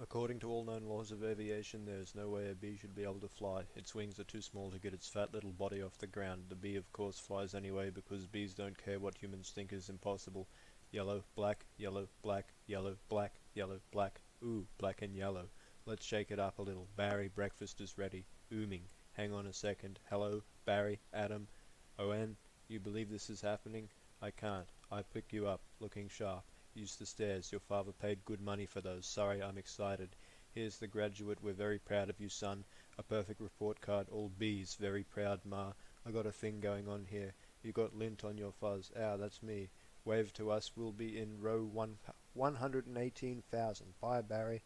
According to all known laws of aviation, there is no way a bee should be able to fly. Its wings are too small to get its fat little body off the ground. The bee of course flies anyway because bees don't care what humans think is impossible. Yellow, black, yellow, black, yellow, black, yellow, black. Ooh, black and yellow. Let's shake it up a little. Barry, breakfast is ready. Ooming. Hang on a second. Hello, Barry, Adam. ON, you believe this is happening? I can't. I pick you up, looking sharp. Use the stairs. Your father paid good money for those. Sorry, I'm excited. Here's the graduate. We're very proud of you, son. A perfect report card. All B's. Very proud, Ma. I got a thing going on here. You got lint on your fuzz. Ow, that's me. Wave to us. We'll be in row 118,000. Bye, Barry.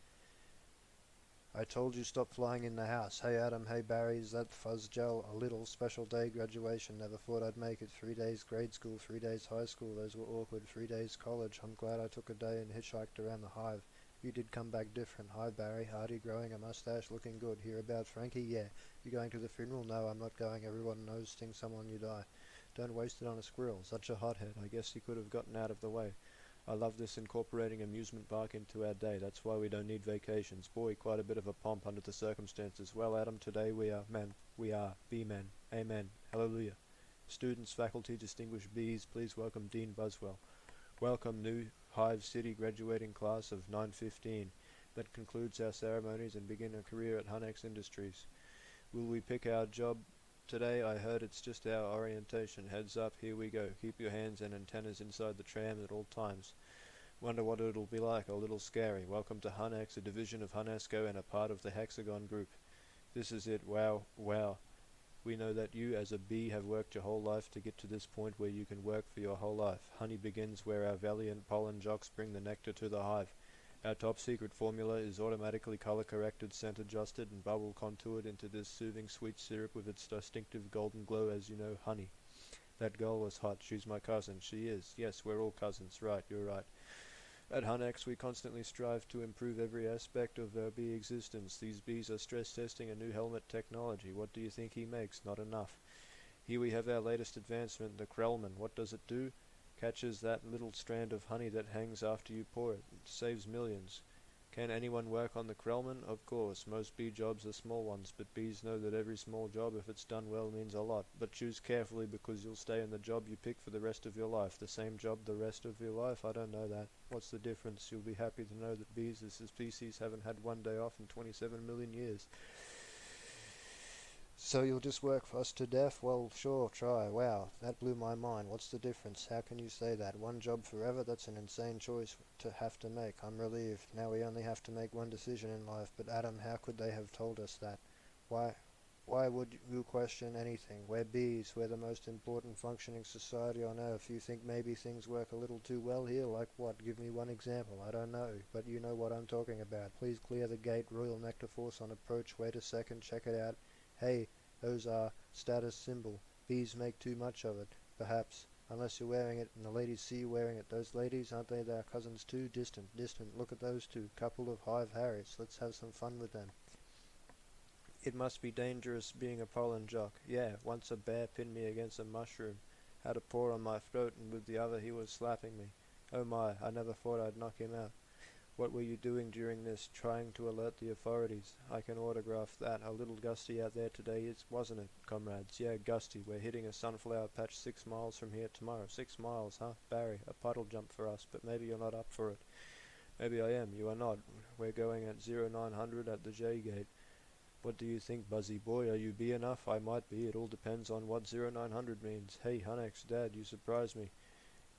I told you stop flying in the house. Hey Adam, hey Barry, is that fuzz gel? A little special day graduation. Never thought I'd make it. 3 days grade school, 3 days high school. Those were awkward. 3 days college. I'm glad I took a day and hitchhiked around the hive. You did come back different. Hi Barry, Hardy, growing a mustache, looking good. Hear about Frankie? Yeah. You going to the funeral? No, I'm not going. Everyone knows sting someone you die. Don't waste it on a squirrel. Such a hothead. I guess you could have gotten out of the way. I love this incorporating amusement park into our day. That's why we don't need vacations. Boy, quite a bit of a pomp under the circumstances. Well, Adam, today we are men. We are B-men. Amen. Hallelujah. Students, faculty, distinguished Bs, please welcome Dean Buswell. Welcome new Hive City graduating class of 915. That concludes our ceremonies and begin a career at Hunex Industries. Will we pick our job today? I heard it's just our orientation. Heads up, here we go. Keep your hands and antennas inside the tram at all times. Wonder what it'll be like. A little scary. Welcome to Hunex, a division of Hunesco and a part of the Hexagon Group. This is it. Wow, wow. We know that you, as a bee, have worked your whole life to get to this point where you can work for your whole life. Honey begins where our valiant pollen jocks bring the nectar to the hive. Our top secret formula is automatically color corrected, scent adjusted, and bubble contoured into this soothing sweet syrup with its distinctive golden glow, as you know, honey. That girl was hot. She's my cousin. She is. Yes, we're all cousins. Right, you're right. At Hunex, we constantly strive to improve every aspect of our bee existence. These bees are stress testing a new helmet technology. What do you think he makes? Not enough. Here we have our latest advancement, the Krellman. What does it do? Catches that little strand of honey that hangs after you pour it. It saves millions. Can anyone work on the Krellman? Of course. Most bee jobs are small ones, but bees know that every small job, if it's done well, means a lot. But choose carefully because you'll stay in the job you pick for the rest of your life. The same job the rest of your life? I don't know that. What's the difference? You'll be happy to know that bees as a species haven't had one day off in 27 million years. So you'll just work for us to death? Well, sure, try. Wow, that blew my mind. What's the difference? How can you say that? One job forever? That's an insane choice to have to make. I'm relieved. Now we only have to make one decision in life. But Adam, how could they have told us that? Why? Why would you question anything? We're bees. We're the most important functioning society on Earth. You think maybe things work a little too well here? Like what? Give me one example. I don't know. But you know what I'm talking about. Please clear the gate. Royal Nectar Force on approach. Wait a second. Check it out. Hey, those are status symbol. Bees make too much of it, perhaps. Unless you're wearing it and the ladies see you wearing it. Those ladies, aren't they their cousins too? Distant, distant. Look at those two. Couple of hive Harriets. Let's have some fun with them. It must be dangerous being a pollen jock. Yeah, once a bear pinned me against a mushroom. Had a paw on my throat and with the other he was slapping me. Oh my, I never thought I'd knock him out. What were you doing during this? Trying to alert the authorities. I can autograph that. A little gusty out there today, wasn't it, comrades? Yeah, gusty. We're hitting a sunflower patch 6 miles from here tomorrow. 6 miles, huh? Barry, a puddle jump for us, but maybe you're not up for it. Maybe I am. You are not. We're going at 0900 at the J gate. What do you think, Buzzy boy? Are you B enough? I might be. It all depends on what 0900 means. Hey, Hunex, Dad, you surprised me.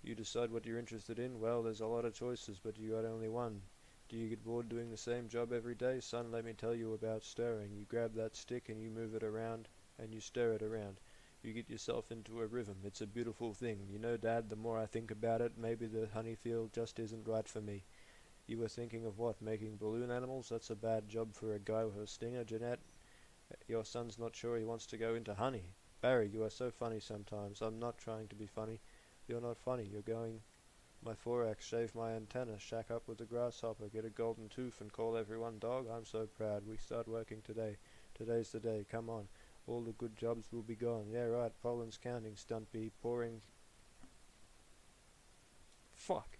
You decide what you're interested in? Well, there's a lot of choices, but you got only one. Do you get bored doing the same job every day? Son, let me tell you about stirring. You grab that stick and you move it around, and you stir it around. You get yourself into a rhythm. It's a beautiful thing. You know, Dad, the more I think about it, maybe the honey field just isn't right for me. You were thinking of what? Making balloon animals? That's a bad job for a guy with a stinger, Jeanette. Your son's not sure he wants to go into honey. Barry, you are so funny sometimes. I'm not trying to be funny. You're not funny. You're going my thorax, shave my antenna, shack up with a grasshopper, get a golden tooth and call everyone dog. I'm so proud. We start working today. Today's the day. Come on. All the good jobs will be gone. Yeah, right. Pollen's counting, stunt bee. Pouring. Fuck.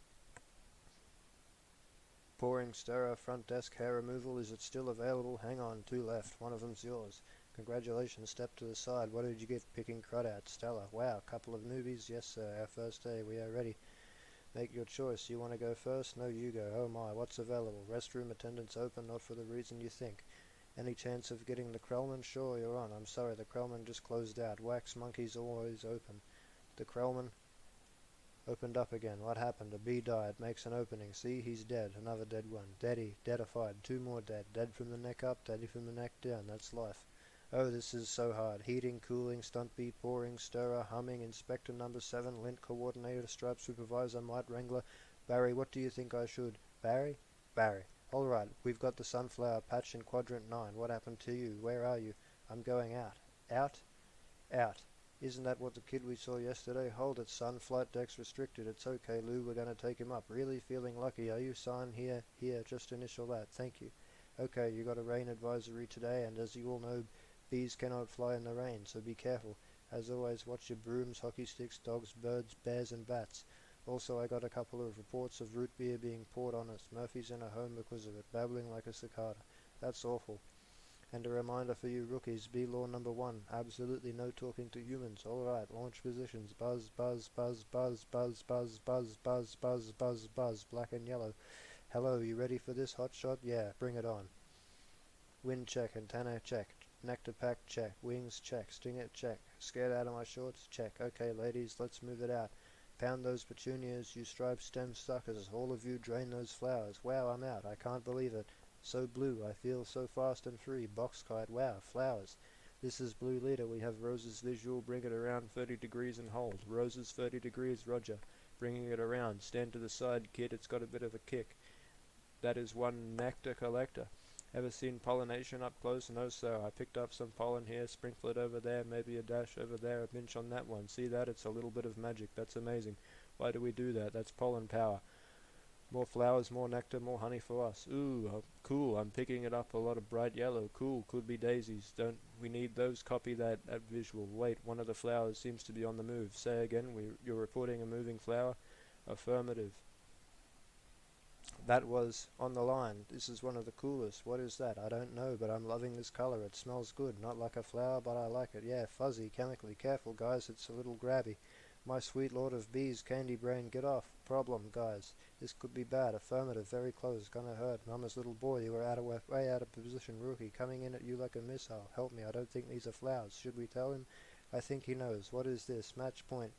pouring stirrer, front desk hair removal, is it still available? Hang on, two left, one of them's yours. Congratulations, step to the side. What did you get picking crud out? Stellar. Wow, couple of newbies? Yes sir, our first day, we are ready. Make your choice. You want to go first? No, you go. Oh my, what's available? Restroom attendants open, not for the reason you think. Any chance of getting the Krellman? Sure, you're on. I'm sorry, the Krellman just closed out. Wax monkeys always open. The Krellman opened up again. What happened? A bee died. Makes an opening. See, he's dead. Another dead one. Deady. Deadified. Two more dead. Dead from the neck up, deady from the neck down. That's life. Oh, this is so hard. Heating, cooling, stunt bee, pouring, stirrer, humming, inspector number 7, lint coordinator, stripe supervisor, mite wrangler. Barry, what do you think I should? Barry? Barry. All right, we've got the sunflower patch in quadrant 9. What happened to you? Where are you? I'm going out. Out? Out. Isn't that what the kid we saw yesterday? Hold it, son. Flight deck's restricted. It's okay, Lou. We're going to take him up. Really feeling lucky, are you, son? Here, just initial that. Thank you. Okay, you got a rain advisory today, and as you all know, bees cannot fly in the rain, so be careful. As always, watch your brooms, hockey sticks, dogs, birds, bears, and bats. Also, I got a couple of reports of root beer being poured on us. Murphy's in a home because of it, babbling like a cicada. That's awful. And a reminder for you rookies, be law number 1, absolutely no talking to humans. Alright, launch positions, buzz, buzz, buzz, buzz, buzz, buzz, buzz, buzz, buzz, buzz, buzz, black and yellow. Hello, you ready for this hot shot? Yeah, bring it on. Wind check, antenna check, nectar pack check, wings check, stinger check, scared out of my shorts check. Okay ladies, let's move it out. Pound those petunias, you striped stem suckers, all of you drain those flowers. Wow, I'm out, I can't believe it. So blue, I feel so fast and free. Box kite, wow, flowers. This is Blue Leader, we have Rose's visual, bring it around 30 degrees and hold. Rose's 30 degrees, roger. Bringing it around, stand to the side kid, it's got a bit of a kick. That is one nectar collector. Ever seen pollination up close? No sir, I picked up some pollen here, sprinkle it over there, maybe a dash over there, a pinch on that one. See that? It's a little bit of magic, that's amazing. Why do we do that? That's pollen power. More flowers, more nectar, more honey for us. Ooh, cool, I'm picking it up a lot of bright yellow. Cool, could be daisies. Don't we need those? Copy that visual. Wait, one of the flowers seems to be on the move. Say again, you're reporting a moving flower? Affirmative. That was on the line. This is one of the coolest. What is that? I don't know, but I'm loving this color. It smells good. Not like a flower, but I like it. Yeah, fuzzy, chemically. Careful, guys, it's a little grabby. My sweet lord of bees, candy brain, get off. Problem, guys. This could be bad. Affirmative, very close. Gonna hurt. Mama's little boy, you were way out of position, rookie. Coming in at you like a missile. Help me, I don't think these are flowers. Should we tell him? I think he knows. What is this? Match point.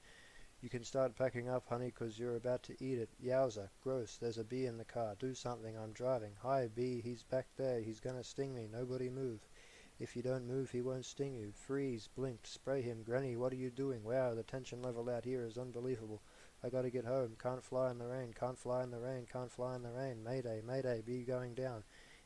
You can start packing up, honey, 'cause you're about to eat it. Yowza. Gross. There's a bee in the car. Do something. I'm driving. Hi, bee. He's back there. He's gonna sting me. Nobody move. If you don't move, he won't sting you. Freeze. Blinked. Spray him. Granny, what are you doing? Wow, the tension level out here is unbelievable. I gotta get home. Can't fly in the rain. Can't fly in the rain. Can't fly in the rain. Mayday. Mayday. Bee going down.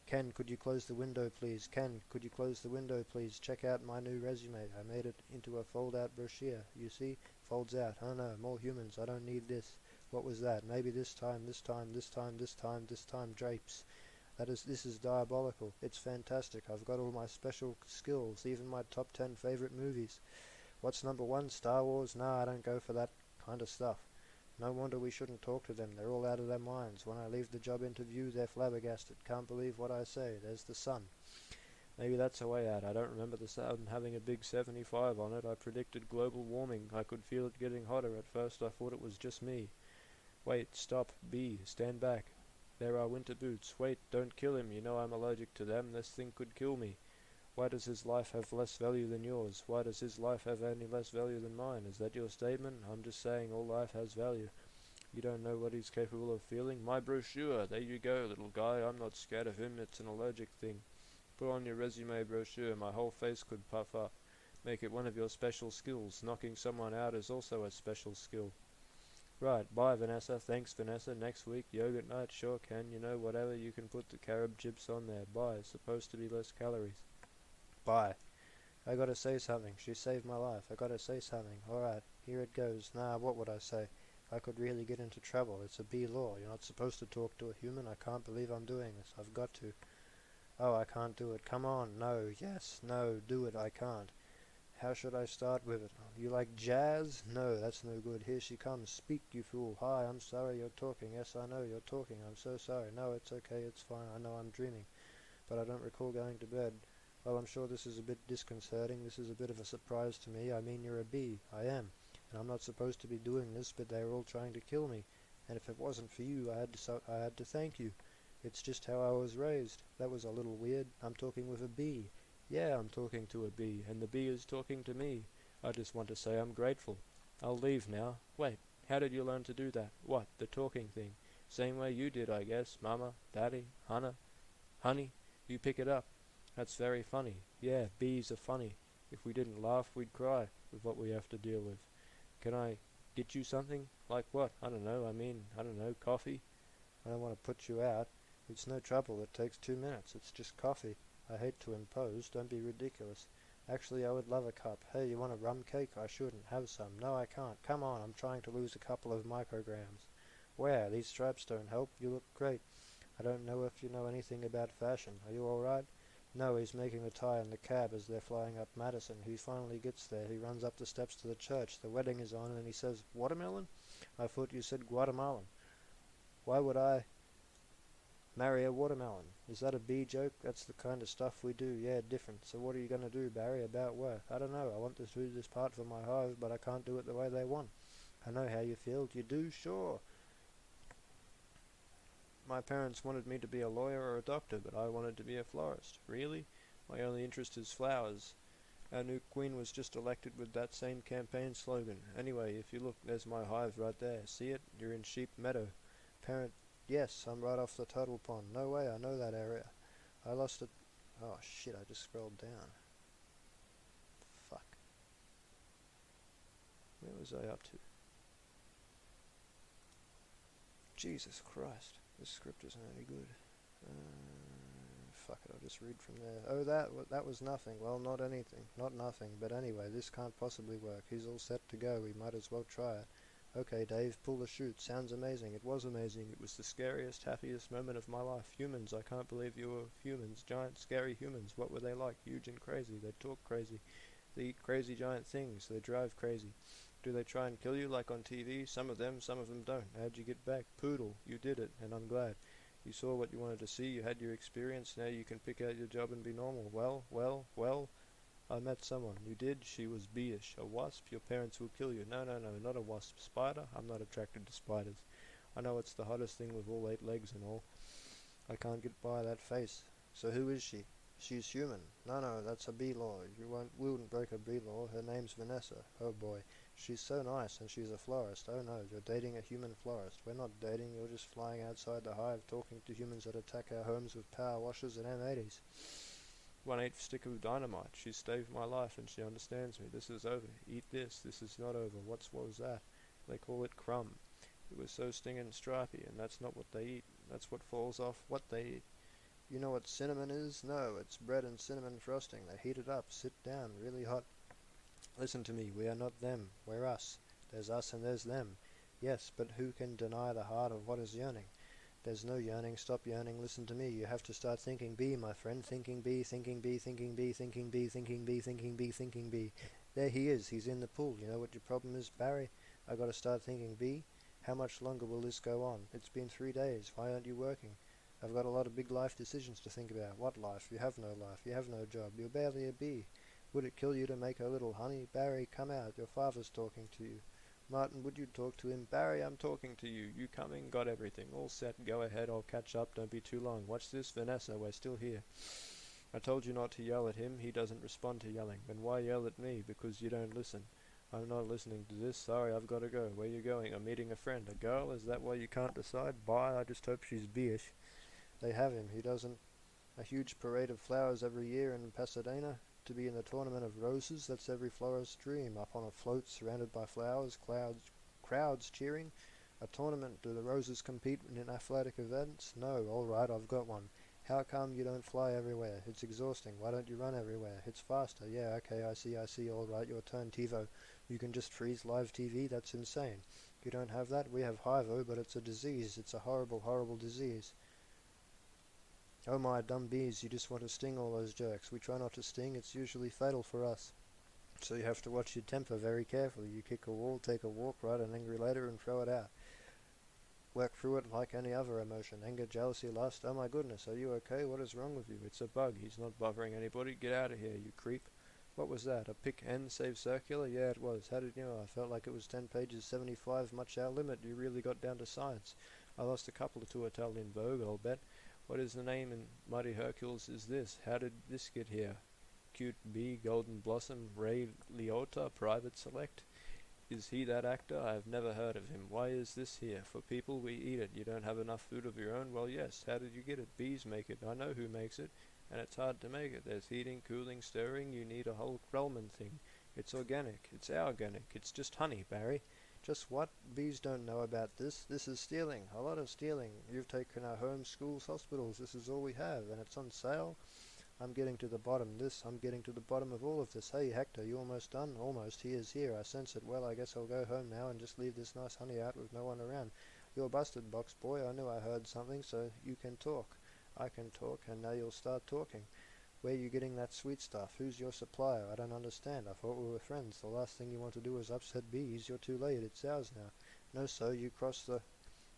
Ken, could you close the window, please? Ken, could you close the window, please? Check out my new resume. I made it into a fold-out brochure. You see? Folds out. Oh no, more humans. I don't need this. What was that? Maybe this time, this time, this time, this time, this time, drapes. This is diabolical. It's fantastic. I've got all my special skills, even my top 10 favorite movies. What's number 1? Star Wars? Nah, I don't go for that kind of stuff. No wonder we shouldn't talk to them. They're all out of their minds. When I leave the job interview, they're flabbergasted. Can't believe what I say. There's the sun. Maybe that's a way out. I don't remember the sun having a big 75 on it. I predicted global warming. I could feel it getting hotter. At first I thought it was just me. Wait, stop. B, stand back. There are winter boots. Wait, don't kill him. You know I'm allergic to them. This thing could kill me. Why does his life have less value than yours? Why does his life have any less value than mine? Is that your statement? I'm just saying all life has value. You don't know what he's capable of feeling? My brochure. There you go, little guy. I'm not scared of him. It's an allergic thing. Put on your resume brochure. My whole face could puff up. Make it one of your special skills. Knocking someone out is also a special skill. Right, bye Vanessa. Thanks Vanessa. Next week, yogurt night. Sure can. You know, whatever. You can put the carob chips on there. Bye. It's supposed to be less calories. Bye. I gotta say something. She saved my life. I gotta say something. Alright, here it goes. Nah, what would I say? I could really get into trouble. It's a B law. You're not supposed to talk to a human. I can't believe I'm doing this. I've got to. Oh, I can't do it. Come on. No. Yes. No. Do it. I can't. How should I start with it? You like jazz? No, that's no good. Here she comes. Speak, you fool. Hi, I'm sorry you're talking. Yes, I know you're talking. I'm so sorry. No, it's okay. It's fine. I know I'm dreaming. But I don't recall going to bed. Well, I'm sure this is a bit disconcerting. This is a bit of a surprise to me. I mean, you're a bee. I am. And I'm not supposed to be doing this, but they're all trying to kill me. And if it wasn't for you, I had to thank you. It's just how I was raised. That was a little weird. I'm talking with a bee. Yeah, I'm talking to a bee, and the bee is talking to me. I just want to say I'm grateful. I'll leave now. Wait, how did you learn to do that? What, the talking thing? Same way you did, I guess. Mama, Daddy, Hannah, honey, you pick it up. That's very funny. Yeah, bees are funny. If we didn't laugh, we'd cry with what we have to deal with. Can I get you something? Like what? I don't know. I don't know, coffee? I don't want to put you out. It's no trouble. It takes 2 minutes. It's just coffee. I hate to impose. Don't be ridiculous. Actually, I would love a cup. Hey, you want a rum cake? I shouldn't. Have some. No, I can't. Come on, I'm trying to lose a couple of micrograms. Wow, these stripes don't help. You look great. I don't know if you know anything about fashion. Are you all right? No, he's making the tie in the cab as they're flying up Madison. He finally gets there. He runs up the steps to the church. The wedding is on, and he says, "Watermelon? I thought you said Guatemalan. Why would I marry a watermelon? Is that a bee joke? That's the kind of stuff we do. Yeah, different. So what are you going to do, Barry, about work? I don't know. I want to do this part for my hive, but I can't do it the way they want. I know how you feel. You do? Sure. My parents wanted me to be a lawyer or a doctor, but I wanted to be a florist. Really? My only interest is flowers. Our new queen was just elected with that same campaign slogan. Anyway, if you look, there's my hive right there. See it? You're in Sheep Meadow. Parent, yes, I'm right off the turtle pond. No way, I know that area. I lost it. Oh shit, I just scrolled down. Fuck. Where was I up to? Jesus Christ. This script isn't any good. Fuck it, I'll just read from there. Oh, that was nothing. Well, not anything. Not nothing. But anyway, this can't possibly work. He's all set to go. We might as well try it. Okay, Dave, pull the chute. Sounds amazing. It was amazing. It was the scariest, happiest moment of my life. Humans, I can't believe you were humans. Giant, scary humans. What were they like? Huge and crazy. They talk crazy. They eat crazy giant things. They drive crazy. Do they try and kill you like on TV? Some of them don't. How'd you get back? Poodle. You did it, and I'm glad. You saw what you wanted to see. You had your experience. Now you can pick out your job and be normal. Well. I met someone. You did? She was bee-ish. A wasp? Your parents will kill you. No, not a wasp. Spider? I'm not attracted to spiders. I know it's the hottest thing with all 8 legs and all. I can't get by that face. So who is she? She's human. No, that's a bee law. We wouldn't break a bee law. Her name's Vanessa. Oh boy. She's so nice, and she's a florist. Oh no, you're dating a human florist. We're not dating, you're just flying outside the hive talking to humans that attack our homes with power washers and M80s. 1/8 stick of dynamite. She saved my life and she understands me. This is over. Eat this. This is not over. What was that? They call it crumb. It was so stinging stripy, and that's not what they eat. That's what falls off what they eat. You know what cinnamon is? No, it's bread and cinnamon frosting. They heat it up. Sit down. Really hot. Listen to me. We are not them. We're us. There's us and there's them. Yes, but who can deny the heart of what is yearning? There's no yearning. Stop yearning. Listen to me. You have to start thinking bee, my friend. Thinking bee, thinking bee, thinking bee, thinking bee, thinking bee, thinking bee, thinking bee. There he is. He's in the pool. You know what your problem is, Barry? I gotta start thinking bee. How much longer will this go on? It's been 3 days. Why aren't you working? I've got a lot of big life decisions to think about. What life? You have no life. You have no job. You're barely a bee. Would it kill you to make a little honey? Barry, come out. Your father's talking to you. Martin, would you talk to him? Barry, I'm talking to you. You coming? Got everything. All set. Go ahead. I'll catch up. Don't be too long. Watch this. Vanessa, we're still here. I told you not to yell at him. He doesn't respond to yelling. Then why yell at me? Because you don't listen. I'm not listening to this. Sorry, I've got to go. Where you going? I'm meeting a friend. A girl? Is that why you can't decide? Bye. I just hope she's bee-ish. They have him. He doesn't. A huge parade of flowers every year in Pasadena. To be in the tournament of roses, that's every florist's dream. Up on a float, surrounded by flowers, crowds cheering. A tournament, do the roses compete in athletic events? No, alright, I've got one. How come you don't fly everywhere? It's exhausting. Why don't you run everywhere? It's faster. Yeah, okay, I see, alright, your turn, TiVo. You can just freeze live TV? That's insane. You don't have that? We have Hivo, but it's a disease. It's a horrible, horrible disease. Oh my dumb bees, you just want to sting all those jerks. We try not to sting, it's usually fatal for us. So you have to watch your temper very carefully. You kick a wall, take a walk, write an angry letter and throw it out. Work through it like any other emotion. Anger, jealousy, lust. Oh my goodness, are you okay? What is wrong with you? It's a bug. He's not bothering anybody. Get out of here, you creep. What was that? A pick N save circular? Yeah, it was. How did you know? I felt like it was 10 pages, 75, much our limit. You really got down to science. I lost a couple to Italian Vogue, I'll bet. What is the name in Mighty Hercules is this? How did this get here? Cute Bee, Golden Blossom, Ray Liotta, Private Select? Is he that actor? I have never heard of him. Why is this here? For people, we eat it. You don't have enough food of your own? Well, yes. How did you get it? Bees make it. I know who makes it. And it's hard to make it. There's heating, cooling, stirring. You need a whole Krellman thing. It's organic. It's organic. It's just honey, Barry. Just what? Bees don't know about this. This is stealing. A lot of stealing. You've taken our homes, schools, hospitals. This is all we have. And it's on sale. I'm getting to the bottom I'm getting to the bottom of all of this. Hey, Hector, you almost done? Almost. He is here. I sense it. Well, I guess I'll go home now and just leave this nice honey out with no one around. You're busted, box boy. I knew I heard something, so you can talk. I can talk, and now you'll start talking. Where you getting that sweet stuff? Who's your supplier? I don't understand. I thought we were friends. The last thing you want to do is upset bees. You're too late. It's ours now. No, sir, you crossed the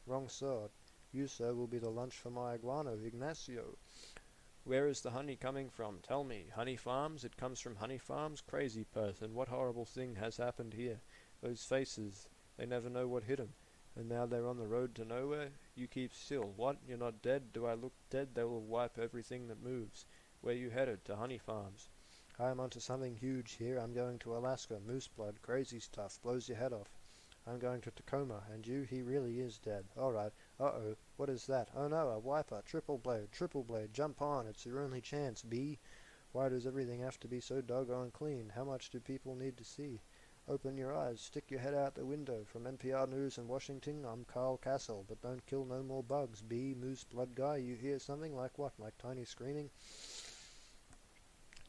wrong sword. You, sir, will be the lunch for my iguana, Ignacio. Where is the honey coming from? Tell me. Honey farms? It comes from honey farms? Crazy person. What horrible thing has happened here? Those faces. They never know what hit 'em. And now they're on the road to nowhere? You keep still. What? You're not dead? Do I look dead? They will wipe everything that moves. Where you headed? To honey farms. I'm onto something huge here. I'm going to Alaska. Moose blood. Crazy stuff. Blows your head off. I'm going to Tacoma. And you? He really is dead. All right. Uh-oh. What is that? Oh no, a wiper. Triple blade. Jump on. It's your only chance, B. Why does everything have to be so doggone clean? How much do people need to see? Open your eyes. Stick your head out the window. From NPR News in Washington, I'm Carl Castle. But don't kill no more bugs, B. Moose blood guy. You hear something? Like what? Like Tiny screaming?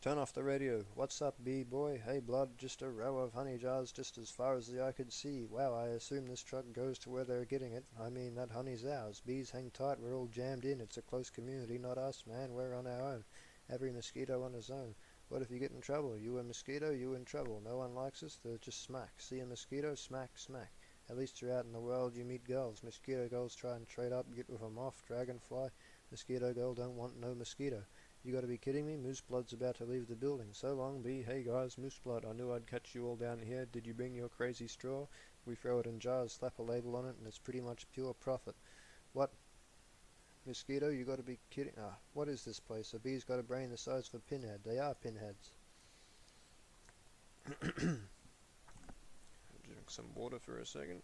Turn off the radio. What's up, bee boy? Hey, blood, just a row of honey jars just as far as the eye could see. Wow, I assume this truck goes to where they're getting it. I mean, that honey's ours. Bees hang tight, we're all jammed in. It's a close community, not us, man. We're on our own. Every mosquito on his own. What if you get in trouble? You a mosquito, you in trouble. No one likes us, they're just smack. See a mosquito? Smack, smack. At least you're out in the world, you meet girls. Mosquito girls try and trade up, get with a moth, dragonfly. Mosquito girl don't want no mosquito. You gotta be kidding me? Moose Blood's about to leave the building. So long, B. Hey guys, Moose Blood. I knew I'd catch you all down here. Did you bring your crazy straw? We throw it in jars, slap a label on it, and it's pretty much pure profit. What? Mosquito, you gotta be kidding. Ah, what is this place? A bee's got a brain the size of a pinhead. They are pinheads. Drink some water for a second.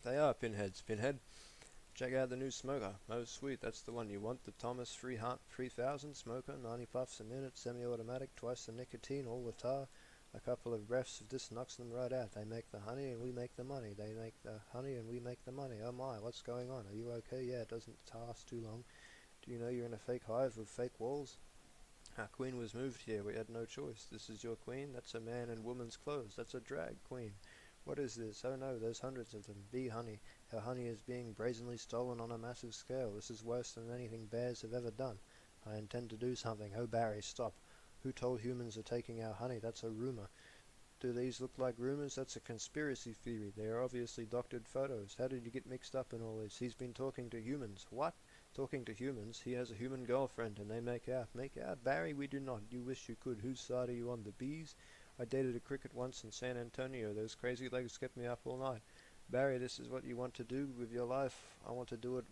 They are pinheads, pinhead. Check out the new smoker. Oh sweet, that's the one you want. The Thomas 3000 smoker, 90 puffs a minute, semi-automatic, twice the nicotine, all the tar. A couple of breaths of this knocks them right out. They make the honey and we make the money. They make the honey and we make the money. Oh my, what's going on? Are you okay? Yeah, it doesn't last too long. Do you know you're in a fake hive with fake walls? Our queen was moved here. We had no choice. This is your queen? That's a man in woman's clothes. That's a drag queen. What is this? Oh no, there's hundreds of them. Bee honey. Our honey is being brazenly stolen on a massive scale. This is worse than anything bears have ever done. I intend to do something. Oh Barry, stop. Who told humans are taking our honey? That's a rumor. Do these look like rumors? That's a conspiracy theory. They are obviously doctored photos. How did you get mixed up in all this? He's been talking to humans. What? Talking to humans? He has a human girlfriend and they make out. Make out? Barry, we do not. You wish you could. Whose side are you on? The bees? I dated a cricket once in San Antonio. Those crazy legs kept me up all night. Barry, this is what you want to do with your life. I want to do it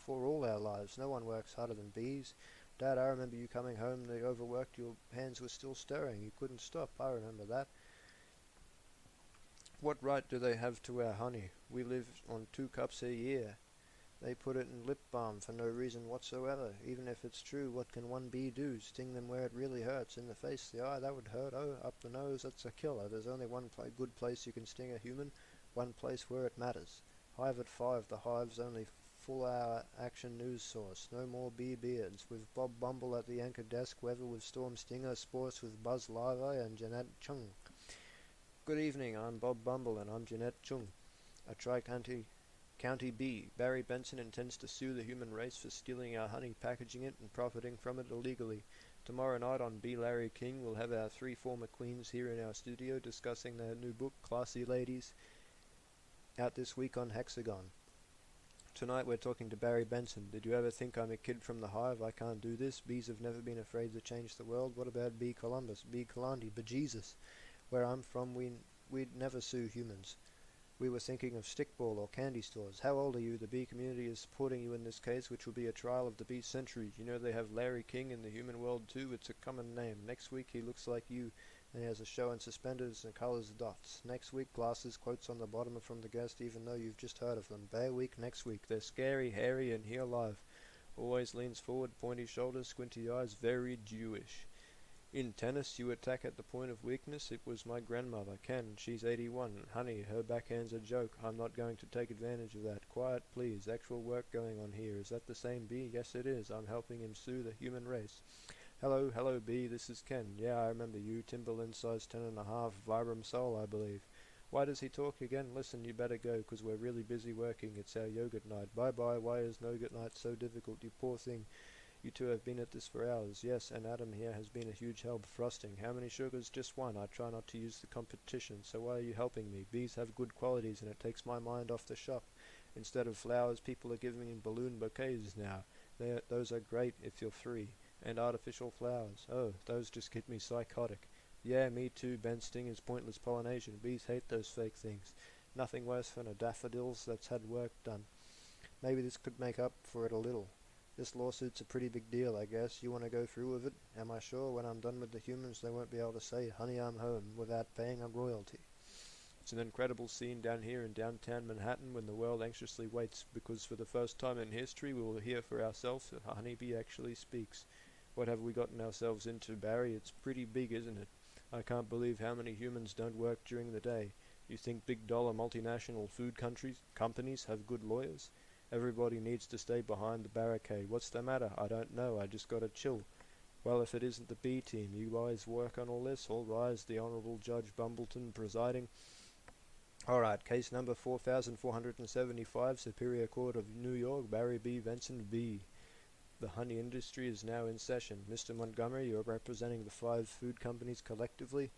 for all our lives. No one works harder than bees. Dad, I remember you coming home. They overworked. Your hands were still stirring. You couldn't stop. I remember that. What right do they have to our honey? We live on 2 cups a year. They put it in lip balm for no reason whatsoever. Even if it's true, what can one bee do? Sting them where it really hurts. In the face, the eye, that would hurt. Oh, up the nose, that's a killer. There's only one good place you can sting a human. One place where it matters. Hive at 5, the Hive's only full-hour action news source. No more bee beards. With Bob Bumble at the anchor desk, weather with Storm Stinger, sports with Buzz Larvae and Jeanette Chung. Good evening, I'm Bob Bumble and I'm Jeanette Chung. A trike County B. Barry Benson intends to sue the human race for stealing our honey, packaging it, and profiting from it illegally. Tomorrow night on B. Larry King, we'll have our three former queens here in our studio discussing their new book, Classy Ladies, out this week on Hexagon. Tonight we're talking to Barry Benson. Did you ever think I'm a kid from the hive? I can't do this. Bees have never been afraid to change the world. What about B. Columbus, B. Kalandi, bejesus? Where I'm from, we'd never sue humans. We were thinking of stickball or candy stores. How old are you? The bee community is supporting you in this case, which will be a trial of the bee century. You know they have Larry King in the human world too. It's a common name. Next week he looks like you, and he has a show in suspenders and colors dots. Next week glasses, quotes on the bottom are from the guest, even though you've just heard of them. Bear week next week. They're scary, hairy, and here live. Always leans forward, pointy shoulders, squinty eyes, very Jewish. In tennis, you attack at the point of weakness. It was my grandmother, Ken. She's 81. Honey, her backhand's a joke. I'm not going to take advantage of that. Quiet, please. Actual work going on here. Is that the same B? Yes, it is. I'm helping him sue the human race. Hello, B. This is Ken. Yeah, I remember you. Timberland size 10.5, Vibram Soul, I believe. Why does he talk again? Listen, you better go, 'cause we're really busy working. It's our yogurt night. Bye-bye. Why is yogurt night so difficult? You poor thing. You two have been at this for hours. Yes, and Adam here has been a huge help frosting. How many sugars? Just one. I try not to use the competition. So why are you helping me? Bees have good qualities and it takes my mind off the shop. Instead of flowers, people are giving me balloon bouquets now. Those are great if you're free. And artificial flowers. Oh, those just get me psychotic. Yeah, me too. Ben Sting is pointless pollination. Bees hate those fake things. Nothing worse than a daffodils that's had work done. Maybe this could make up for it a little. This lawsuit's a pretty big deal, I guess. You want to go through with it? Am I sure when I'm done with the humans they won't be able to say, honey, I'm home, without paying a royalty? It's an incredible scene down here in downtown Manhattan when the world anxiously waits, because for the first time in history we will hear for ourselves that a honeybee actually speaks. What have we gotten ourselves into, Barry? It's pretty big, isn't it? I can't believe how many humans don't work during the day. You think big dollar multinational food companies have good lawyers? Everybody needs to stay behind the barricade. What's the matter? I don't know. I just gotta chill. Well, if it isn't the B team, you guys work on all this. All rise. The Honourable Judge Bumbleton presiding. Alright, case number 4475, Superior Court of New York, Barry B. Benson B. The honey industry is now in session. Mr. Montgomery, you're representing the 5 food companies collectively.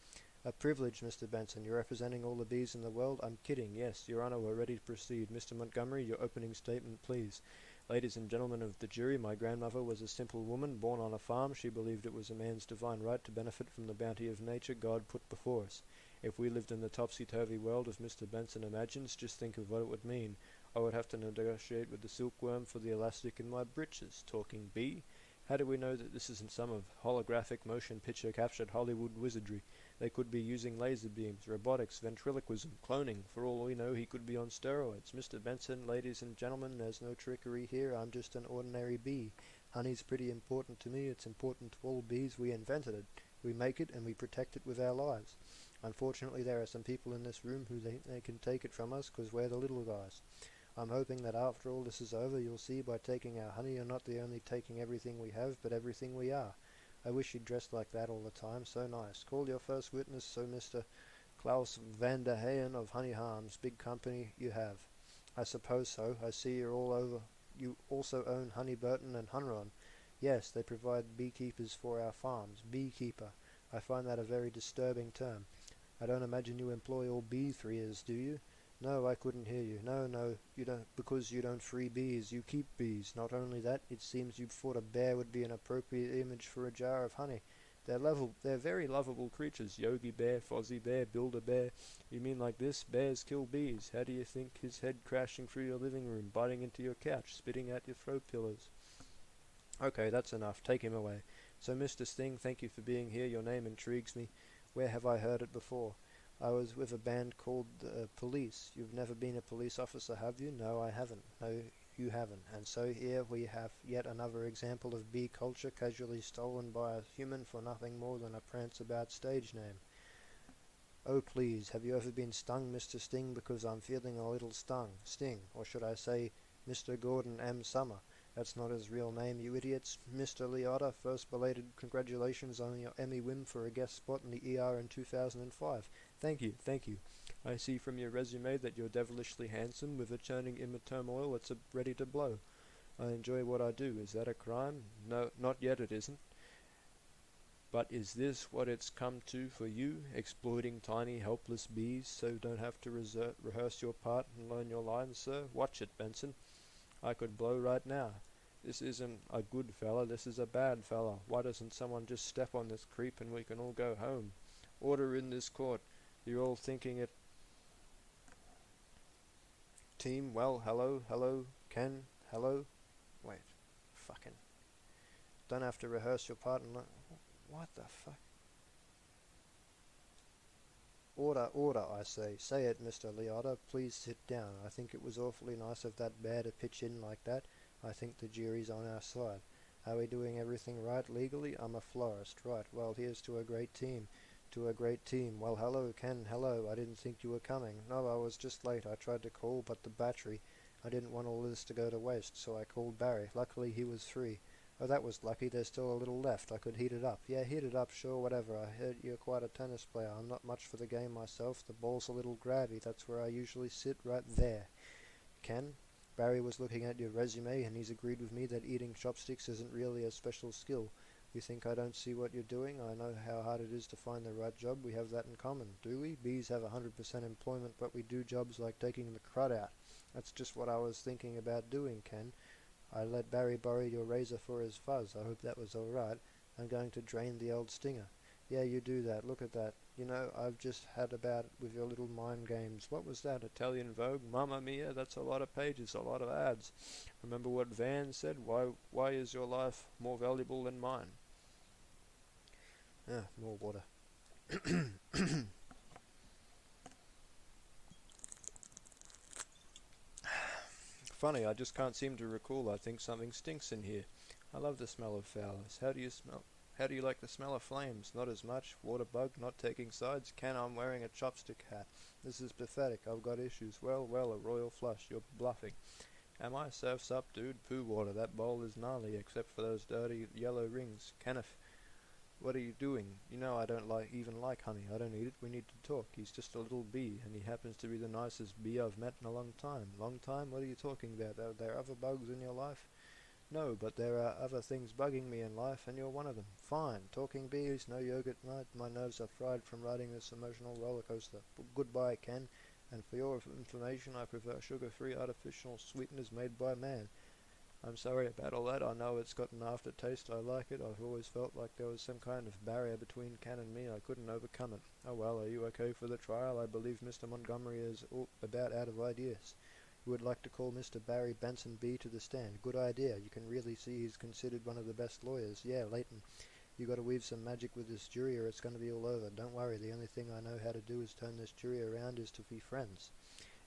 A privilege, Mr. Benson. You're representing all the bees in the world? I'm kidding. Yes, Your Honor, we're ready to proceed. Mr. Montgomery, your opening statement, please. Ladies and gentlemen of the jury, my grandmother was a simple woman born on a farm. She believed it was a man's divine right to benefit from the bounty of nature God put before us. If we lived in the topsy-turvy world as Mr. Benson imagines, just think of what it would mean. I would have to negotiate with the silkworm for the elastic in my breeches. Talking bee? How do we know that this isn't some of holographic motion picture captured Hollywood wizardry? They could be using laser beams, robotics, ventriloquism, cloning. For all we know, he could be on steroids. Mr. Benson, ladies and gentlemen, there's no trickery here. I'm just an ordinary bee. Honey's pretty important to me. It's important to all bees. We invented it. We make it and we protect it with our lives. Unfortunately, there are some people in this room who think they can take it from us because we're the little guys. I'm hoping that after all this is over, you'll see by taking our honey, you're not the only taking everything we have, but everything we are. I wish you'd dressed like that all the time. So nice. Call your first witness, so Mr. Klaus van der Heyen of Honey Harms. Big company you have. I suppose so. I see you're all over. You also own Honey Burton and Hunron. Yes, they provide beekeepers for our farms. Beekeeper. I find that a very disturbing term. I don't imagine you employ all bee-freers, do you? No, I couldn't hear you. No, you don't, because you don't free bees, you keep bees. Not only that, it seems you thought a bear would be an appropriate image for a jar of honey. They're very lovable creatures. Yogi Bear, Fozzie Bear, Builder Bear. You mean like this? Bears kill bees. How do you think his head crashing through your living room, biting into your couch, spitting out your throw pillows? Okay, that's enough. Take him away. So, Mr. Sting, thank you for being here. Your name intrigues me. Where have I heard it before? I was with a band called Police. You've never been a police officer, have you? No, I haven't. No, you haven't. And so here we have yet another example of bee culture casually stolen by a human for nothing more than a prance-about stage name. Oh, please, have you ever been stung, Mr. Sting? Because I'm feeling a little Sting, or should I say Mr. Gordon M. Summer. That's not his real name, you idiots. Mr. Liotta, first belated congratulations on your Emmy win for a guest spot in the ER in 2005. Thank you, thank you. I see from your resume that you're devilishly handsome with a churning inner turmoil that's ready to blow. I enjoy what I do. Is that a crime? No, not yet it isn't. But is this what it's come to for you, exploiting tiny helpless bees so you don't have to rehearse your part and learn your lines, sir? Watch it, Benson. I could blow right now. This isn't a good fella, this is a bad fella. Why doesn't someone just step on this creep and we can all go home? Order in this court. You're all thinking it. Team, well, hello, hello, Ken, hello. Wait, fucking. Don't have to rehearse your part and learn. What the fuck? Order, order, I say. Say it, Mr. Liotta. Please sit down. I think it was awfully nice of that bear to pitch in like that. I think the jury's on our side. Are we doing everything right legally? I'm a florist. Right. Well, here's to a great team. To a great team. Well, hello, Ken. Hello. I didn't think you were coming. No, I was just late. I tried to call, but the battery. I didn't want all this to go to waste, so I called Barry. Luckily, he was free. Oh, that was lucky. There's still a little left. I could heat it up. Yeah, heat it up, sure, whatever. I heard you're quite a tennis player. I'm not much for the game myself. The ball's a little grabby. That's where I usually sit, right there. Ken? Barry was looking at your resume, and he's agreed with me that eating chopsticks isn't really a special skill. You think I don't see what you're doing? I know how hard it is to find the right job. We have that in common, do we? Bees have 100% employment, but we do jobs like taking the crud out. That's just what I was thinking about doing, Ken. I let Barry borrow your razor for his fuzz. I hope that was all right. I'm going to drain the old stinger. Yeah, you do that. Look at that. You know, I've just had about it with your little mind games. What was that? Italian Vogue? Mamma mia, that's a lot of pages, a lot of ads. Remember what Van said? Why is your life more valuable than mine? Ah, more water. Funny, I just can't seem to recall. I think something stinks in here. I love the smell of flowers. How do you smell? How do you like the smell of flames? Not as much. Water bug, not taking sides. Ken, I'm wearing a chopstick hat. This is pathetic. I've got issues. Well, well, a royal flush. You're bluffing. Am I? Surf's up, dude. Poo water. That bowl is gnarly, except for those dirty yellow rings. Kenneth, what are you doing? You know I don't even like honey. I don't eat it. We need to talk. He's just a little bee, and he happens to be the nicest bee I've met in a long time. Long time? What are you talking about? Are there other bugs in your life? No, but there are other things bugging me in life, and you're one of them. Fine. Talking bees, no yogurt night. My nerves are fried from riding this emotional roller coaster. Goodbye, Ken. And for your information, I prefer sugar-free artificial sweeteners made by man. I'm sorry about all that. I know it's got an aftertaste. I like it. I've always felt like there was some kind of barrier between Ken and me. I couldn't overcome it. Oh well, are you okay for the trial? I believe Mr. Montgomery is about out of ideas. You would like to call Mr. Barry Benson B to the stand. Good idea. You can really see he's considered one of the best lawyers. Yeah, Leighton, you got to weave some magic with this jury or it's going to be all over. Don't worry, the only thing I know how to do is turn this jury around is to be friends.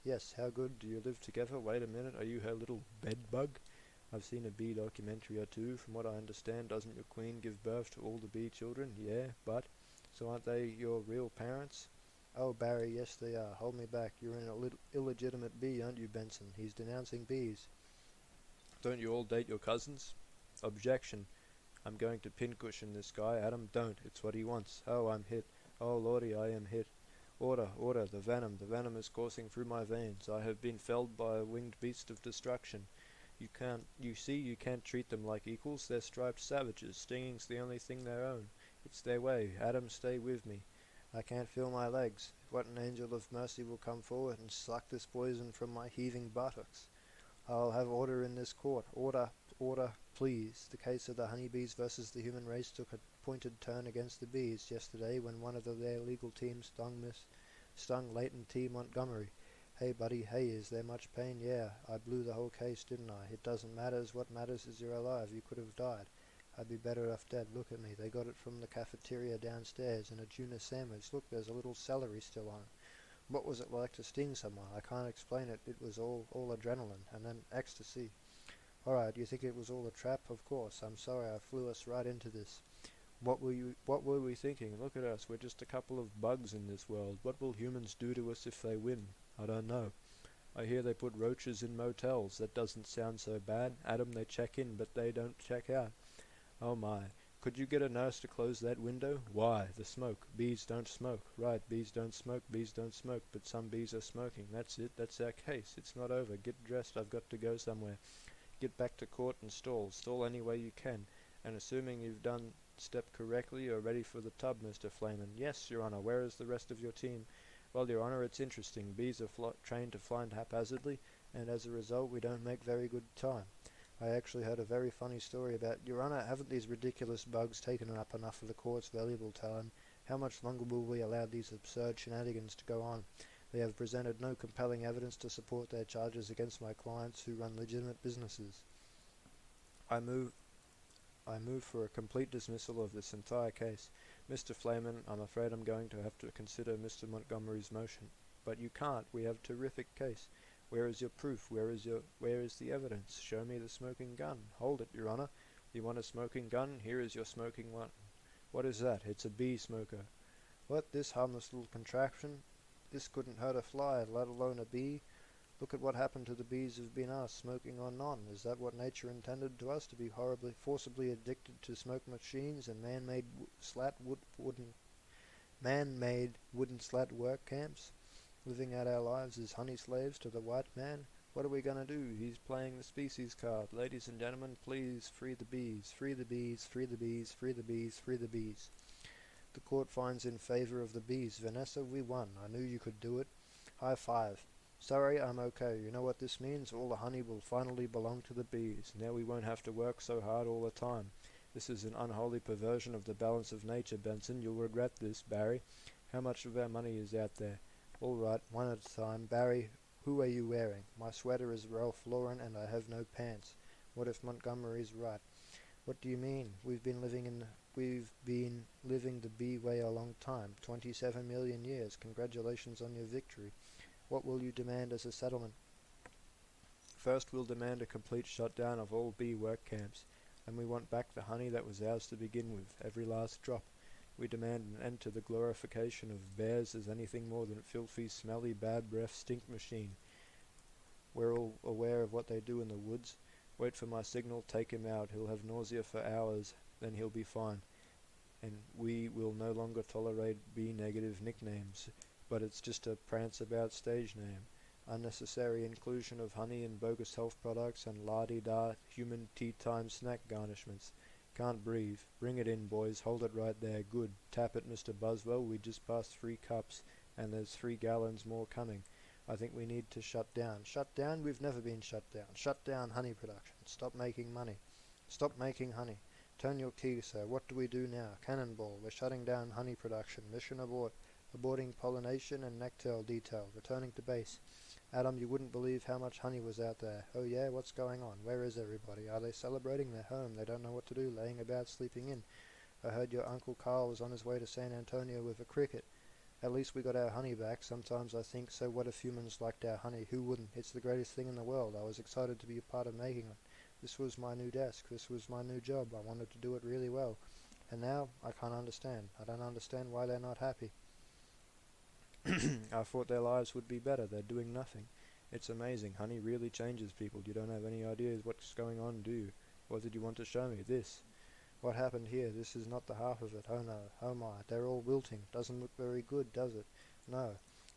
Yes, how good? Do you live together? Wait a minute, are you her little bedbug? I've seen a bee documentary or two. From what I understand, doesn't your queen give birth to all the bee children? Yeah, but... So aren't they your real parents? Oh, Barry, yes they are. Hold me back. You're an illegitimate bee, aren't you, Benson? He's denouncing bees. Don't you all date your cousins? Objection. I'm going to pincushion this guy. Adam, don't. It's what he wants. Oh, I'm hit. Oh, lordy, I am hit. Order, order, the venom is coursing through my veins. I have been felled by a winged beast of destruction. You can't treat them like equals. They're striped savages. Stinging's the only thing they own. It's their way. Adam, stay with me. I can't feel my legs. What an angel of mercy will come forward and suck this poison from my heaving buttocks. I'll have order in this court. Order, order, please. The case of the honeybees versus the human race took a pointed turn against the bees yesterday when one of their legal team stung Leighton T. Montgomery. Hey, buddy, hey, is there much pain? Yeah, I blew the whole case, didn't I? It doesn't matter. What matters is you're alive. You could have died. I'd be better off dead. Look at me. They got it from the cafeteria downstairs in a tuna sandwich. Look, there's a little celery still on it. What was it like to sting someone? I can't explain it. It was all adrenaline, and then ecstasy. Alright, you think it was all a trap? Of course. I'm sorry I flew us right into this. What were we thinking? Look at us. We're just a couple of bugs in this world. What will humans do to us if they win? I don't know. I hear they put roaches in motels. That doesn't sound so bad. Adam, they check in, but they don't check out. Oh my. Could you get a nurse to close that window? Why, the smoke. Bees don't smoke. Right, bees don't smoke, bees don't smoke, but some bees are smoking. That's it, that's our case. It's not over. Get dressed, I've got to go somewhere. Get back to court and stall. Stall any way you can. And assuming you've done step correctly, you're ready for the tub, Mr. Flayman. Yes, Your Honour. Where is the rest of your team? Well, Your Honour, it's interesting. Bees are trained to fly haphazardly, and as a result we don't make very good time. I actually heard a very funny story about, Your Honour, haven't these ridiculous bugs taken up enough of the court's valuable time? How much longer will we allow these absurd shenanigans to go on? They have presented no compelling evidence to support their charges against my clients who run legitimate businesses. I move for a complete dismissal of this entire case. Mr. Flayman, I'm afraid I'm going to have to consider Mr. Montgomery's motion. But you can't. We have a terrific case. Where is your proof? Where is the evidence? Show me the smoking gun. Hold it, Your Honour. You want a smoking gun? Here is your smoking one. What is that? It's a bee smoker. What, this harmless little contraption? This couldn't hurt a fly, let alone a bee. Look at what happened to the bees who've been asked, smoking or none. Is that what nature intended to us, to be forcibly addicted to smoke machines and man-made wooden slat work camps? Living out our lives as honey slaves to the white man? What are we going to do? He's playing the species card. Ladies and gentlemen, please free the bees. Free the bees, free the bees, free the bees, free the bees. The court finds in favor of the bees. Vanessa, we won. I knew you could do it. High five. Sorry, I'm okay. You know what this means? All the honey will finally belong to the bees. Now we won't have to work so hard all the time. This is an unholy perversion of the balance of nature, Benson. You'll regret this, Barry. How much of our money is out there? All right, one at a time. Barry, who are you wearing? My sweater is Ralph Lauren and I have no pants. What if Montgomery's right? What do you mean? We've been living the bee way a long time. 27 million years. Congratulations on your victory. What will you demand as a settlement? First, we'll demand a complete shutdown of all bee work camps, and we want back the honey that was ours to begin with, every last drop. We demand an end to the glorification of bears as anything more than filthy, smelly, bad breath stink machine. We're all aware of what they do in the woods. Wait for my signal, take him out. He'll have nausea for hours, then he'll be fine. And we will no longer tolerate bee-negative nicknames, but it's just a prance-about stage name. Unnecessary inclusion of honey in bogus health products and la-di-da human tea-time snack garnishments. Can't breathe. Bring it in, boys. Hold it right there. Good. Tap it, Mr. Buswell. We just passed 3 cups, and there's 3 gallons more coming. I think we need to shut down. Shut down? We've never been shut down. Shut down honey production. Stop making money. Stop making honey. Turn your key, sir. What do we do now? Cannonball. We're shutting down honey production. Mission abort. Aborting pollination and nectar detail. Returning to base. Adam, you wouldn't believe how much honey was out there. Oh yeah? What's going on? Where is everybody? Are they celebrating? They're home. They don't know what to do, laying about, sleeping in. I heard your Uncle Carl was on his way to San Antonio with a cricket. At least we got our honey back. Sometimes I think, so what if humans liked our honey? Who wouldn't? It's the greatest thing in the world. I was excited to be a part of making it. This was my new desk. This was my new job. I wanted to do it really well. And now, I can't understand. I don't understand why they're not happy. I thought their lives would be better. They're doing nothing. It's amazing. Honey really changes people. You don't have any idea what's going on, do you? What did you want to show me? This. What happened here? This is not the half of it. Oh no. Oh my. They're all wilting. Doesn't look very good, does it? No.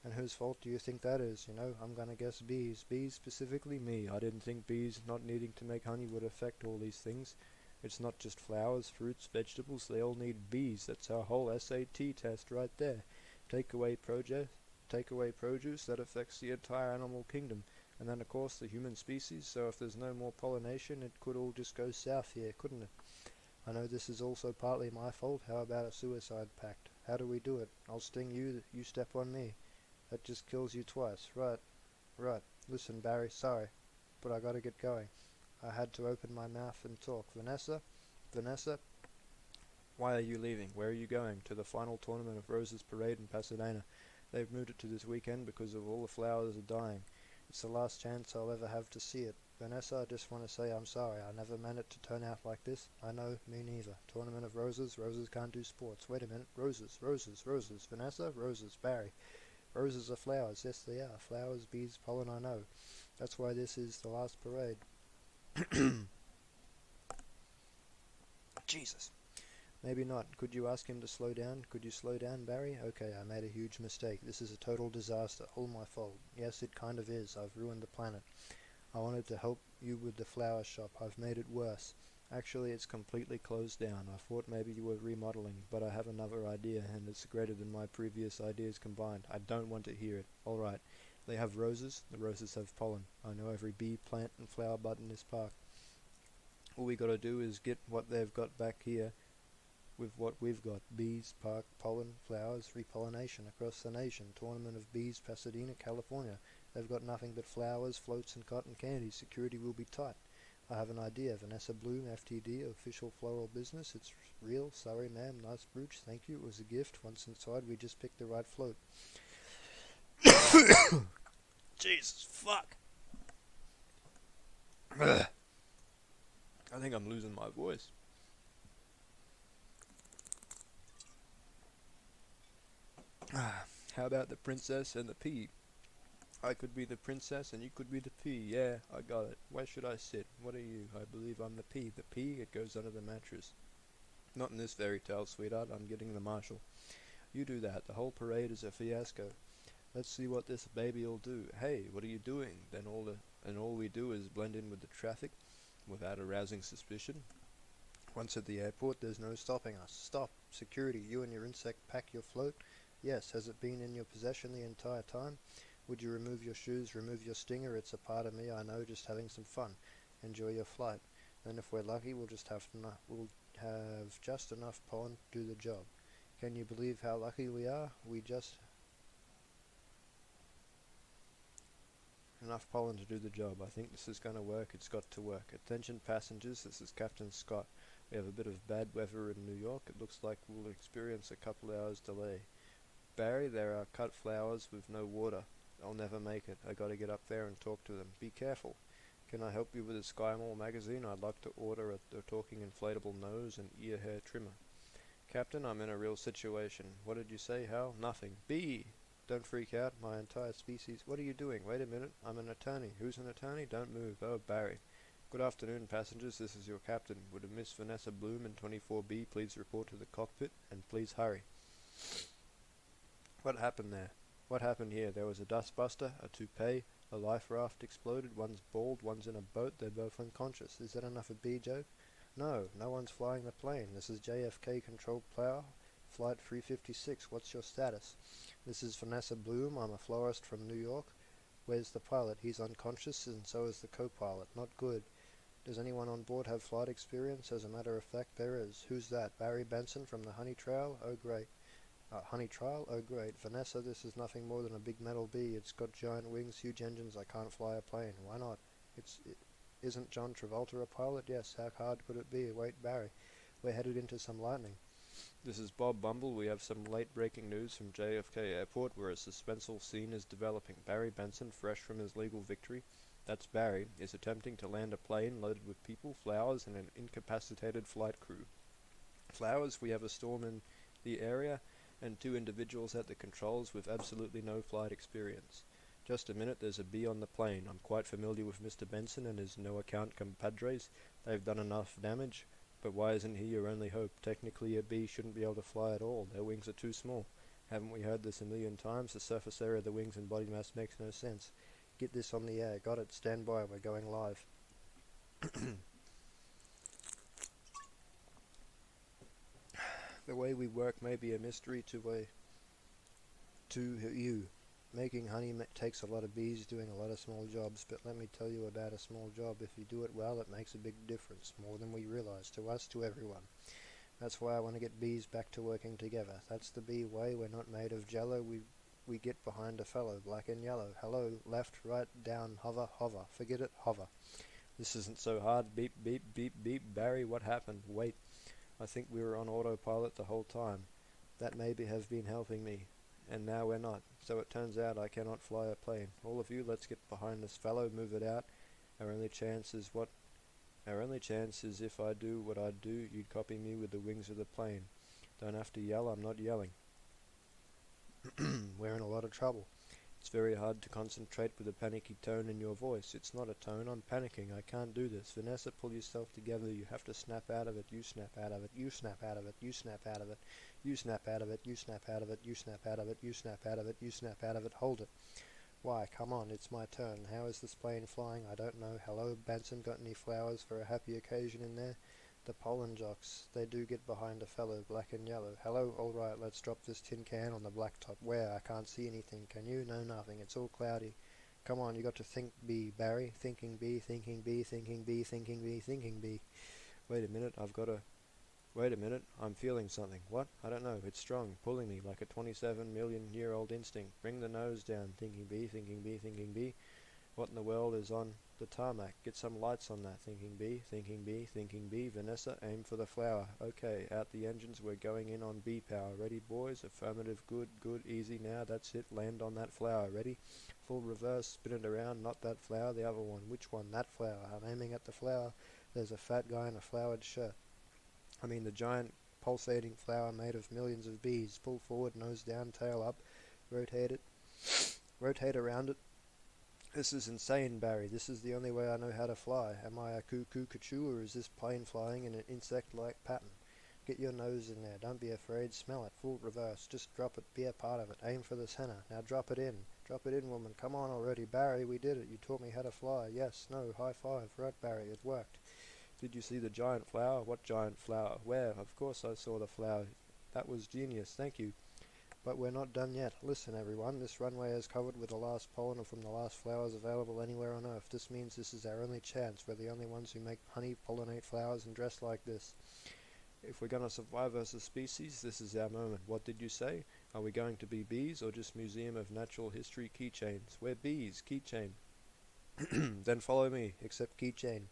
And whose fault do you think that is? You know, I'm gonna guess bees. Bees, specifically me. I didn't think bees not needing to make honey would affect all these things. It's not just flowers, fruits, vegetables. They all need bees. That's our whole SAT test right there. Take away produce, that affects the entire animal kingdom. And then of course the human species, so if there's no more pollination, it could all just go south here, couldn't it? I know this is also partly my fault. How about a suicide pact? How do we do it? I'll sting you, you step on me. That just kills you twice. Right. Listen, Barry, sorry, but I gotta get going. I had to open my mouth and talk. Vanessa? Why are you leaving? Where are you going? To the final tournament of Roses Parade in Pasadena. They've moved it to this weekend because of all the flowers are dying. It's the last chance I'll ever have to see it. Vanessa, I just want to say I'm sorry. I never meant it to turn out like this. I know, me neither. Tournament of Roses. Roses can't do sports. Wait a minute. Roses. Vanessa? Roses. Barry. Roses are flowers. Yes, they are. Flowers, bees, pollen, I know. That's why this is the last parade. Jesus. Maybe not. Could you ask him to slow down? Could you slow down, Barry? Okay, I made a huge mistake. This is a total disaster. All my fault. Yes, it kind of is. I've ruined the planet. I wanted to help you with the flower shop. I've made it worse. Actually, it's completely closed down. I thought maybe you were remodeling, but I have another idea, and it's greater than my previous ideas combined. I don't want to hear it. All right. They have roses. The roses have pollen. I know every bee, plant, and flower bud in this park. All we gotta do is get what they've got back here with what we've got. Bees, park, pollen, flowers, repollination across the nation. Tournament of Bees, Pasadena, California. They've got nothing but flowers, floats, and cotton candy. Security will be tight. I have an idea. Vanessa Bloom, FTD, official floral business. It's real. Sorry, ma'am. Nice brooch. Thank you. It was a gift. Once inside, we just picked the right float. Jesus, fuck. I think I'm losing my voice. How about the princess and the pea? I could be the princess and you could be the pea. Yeah, I got it. Where should I sit? What are you? I believe I'm the pea. The pea, it goes under the mattress. Not in this fairy tale, sweetheart. I'm getting the marshal. You do that. The whole parade is a fiasco. Let's see what this baby'll do. Hey, what are you doing? Then all we do is blend in with the traffic without arousing suspicion. Once at the airport, there's no stopping us. Stop. Security, you and your insect pack your float? Yes. Has it been in your possession the entire time? Would you remove your shoes, remove your stinger? It's a part of me, I know, just having some fun. Enjoy your flight. Then if we're lucky, we'll have just enough pollen to do the job. Can you believe how lucky we are? We just enough pollen to do the job. I think this is going to work. It's got to work. Attention passengers, this is Captain Scott. We have a bit of bad weather in New York. It looks like we'll experience a couple hours delay. Barry, there are cut flowers with no water. I'll never make it. I gotta get up there and talk to them. Be careful. Can I help you with a Sky Mall magazine? I'd like to order a talking inflatable nose and ear hair trimmer. Captain, I'm in a real situation. What did you say, Hal? Nothing. B! Don't freak out. My entire species. What are you doing? Wait a minute. I'm an attorney. Who's an attorney? Don't move. Oh, Barry. Good afternoon, passengers. This is your captain. Would a Miss Vanessa Bloom in 24B please report to the cockpit? And please hurry. What happened there? What happened here? There was a dustbuster, a toupee, a life raft exploded. One's bald, one's in a boat. They're both unconscious. Is that enough a B joke? No, no one's flying the plane. This is JFK controlled plow. Flight 356. What's your status? This is Vanessa Bloom. I'm a florist from New York. Where's the pilot? He's unconscious, and so is the co-pilot. Not good. Does anyone on board have flight experience? As a matter of fact, there is. Who's that? Barry Benson from the Honey Trail? Oh, great. Honey Trail? Oh, great. Vanessa, this is nothing more than a big metal bee. It's got giant wings, huge engines. I can't fly a plane. Why not? Isn't John Travolta a pilot? Yes. How hard could it be? Wait, Barry. We're headed into some lightning. This is Bob Bumble. We have some late-breaking news from JFK Airport where a suspenseful scene is developing. Barry Benson, fresh from his legal victory, that's Barry, is attempting to land a plane loaded with people, flowers, and an incapacitated flight crew. Flowers, we have a storm in the area, and 2 individuals at the controls with absolutely no flight experience. Just a minute, there's a bee on the plane. I'm quite familiar with Mr. Benson and his no-account compadres. They've done enough damage. But why isn't he your only hope? Technically, a bee shouldn't be able to fly at all. Their wings are too small. Haven't we heard this a million times? The surface area of the wings and body mass makes no sense. Get this on the air. Got it. Stand by. We're going live. The way we work may be a mystery to you. Making honey takes a lot of bees doing a lot of small jobs, but let me tell you about a small job. If you do it well, it makes a big difference, more than we realize, to us, to everyone. That's why I want to get bees back to working together. That's the bee way. We're not made of jello. We get behind a fellow, black and yellow. Hello, left, right, down, hover, hover. Forget it, hover. This isn't so hard. Beep, beep, beep, beep. Barry, what happened? Wait. I think we were on autopilot the whole time. That maybe have been helping me. And now we're not. So it turns out I cannot fly a plane. All of you, let's get behind this fellow, move it out. Our only chance is if I do what I do, you'd copy me with the wings of the plane. Don't have to yell, I'm not yelling. We're in a lot of trouble. It's very hard to concentrate with a panicky tone in your voice. It's not a tone. I'm panicking. I can't do this. Vanessa, pull yourself together. You have to snap out of it. You snap out of it. You snap out of it. You snap out of it. You snap out of it. You snap out of it. You snap out of it. You snap out of it. You snap out of it. Hold it. Why, come on, it's my turn. How is this plane flying? I don't know. Hello, Benson, got any flowers for a happy occasion in there? The pollen jocks, they do get behind a fellow, black and yellow. Hello, alright, let's drop this tin can on the blacktop. Where? I can't see anything. Can you? No, nothing. It's all cloudy. Come on, you got to think B, Barry. Thinking B, thinking B, thinking B, thinking B, thinking B. Wait a minute, Wait a minute, I'm feeling something. What? I don't know. It's strong, pulling me like a 27 million-year-old instinct. Bring the nose down. Thinking B, thinking B, thinking B. What in the world is on the tarmac? Get some lights on that. Thinking B, thinking B, thinking B. Vanessa, aim for the flower. Okay, out the engines. We're going in on B power. Ready, boys? Affirmative. Good, good. Easy now. That's it. Land on that flower. Ready? Full reverse. Spin it around. Not that flower. The other one. Which one? That flower. I'm aiming at the flower. There's a fat guy in a flowered shirt. I mean the giant pulsating flower made of millions of bees. Pull forward, nose down, tail up. Rotate it. Rotate around it. This is insane, Barry. This is the only way I know how to fly. Am I a cuckoo, or is this plane flying in an insect-like pattern? Get your nose in there. Don't be afraid. Smell it. Full reverse. Just drop it. Be a part of it. Aim for the center. Now drop it in. Drop it in, woman. Come on already. Barry, we did it. You taught me how to fly. Yes. No. High five. Right, Barry. It worked. Did you see the giant flower? What giant flower? Where? Of course I saw the flower. That was genius. Thank you. But we're not done yet. Listen, everyone. This runway is covered with the last pollen from the last flowers available anywhere on Earth. This means this is our only chance. We're the only ones who make honey, pollinate flowers, and dress like this. If we're going to survive as a species, this is our moment. What did you say? Are we going to be bees or just Museum of Natural History keychains? We're bees. Keychain. Then follow me. Except keychain.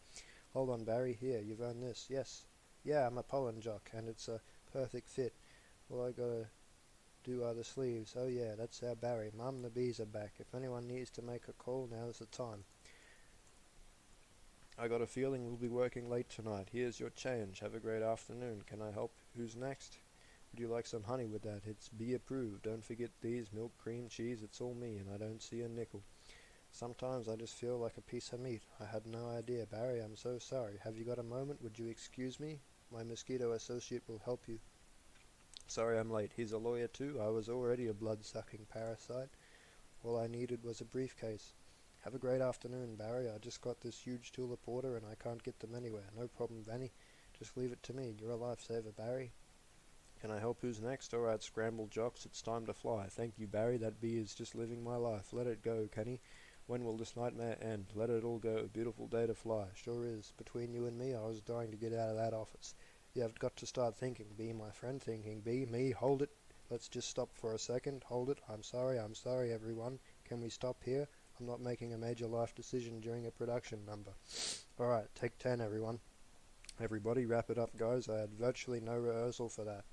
Hold on, Barry. Here, you've earned this. Yes. Yeah, I'm a pollen jock, and it's a perfect fit. All I gotta do are the sleeves. Oh yeah, that's our Barry. Mum, the bees are back. If anyone needs to make a call, now's the time. I got a feeling we'll be working late tonight. Here's your change. Have a great afternoon. Can I help? Who's next? Would you like some honey with that? It's bee approved. Don't forget these. Milk, cream, cheese. It's all me, and I don't see a nickel. Sometimes I just feel like a piece of meat. I had no idea. Barry, I'm so sorry. Have you got a moment? Would you excuse me? My mosquito associate will help you. Sorry I'm late. He's a lawyer too. I was already a blood-sucking parasite. All I needed was a briefcase. Have a great afternoon, Barry. I just got this huge tulip order and I can't get them anywhere. No problem, Vanny. Just leave it to me. You're a lifesaver, Barry. Can I help? Who's next? Alright, scramble jocks. It's time to fly. Thank you, Barry. That bee is just living my life. Let it go, Kenny. When will this nightmare end? Let it all go. A beautiful day to fly. Sure is. Between you and me, I was dying to get out of that office. You have got to start thinking. Be my friend. Thinking. Be me. Hold it. Let's just stop for a second. Hold it. I'm sorry, everyone. Can we stop here? I'm not making a major life decision during a production number. Alright, take 10, everyone. Everybody, wrap it up, guys. I had virtually no rehearsal for that.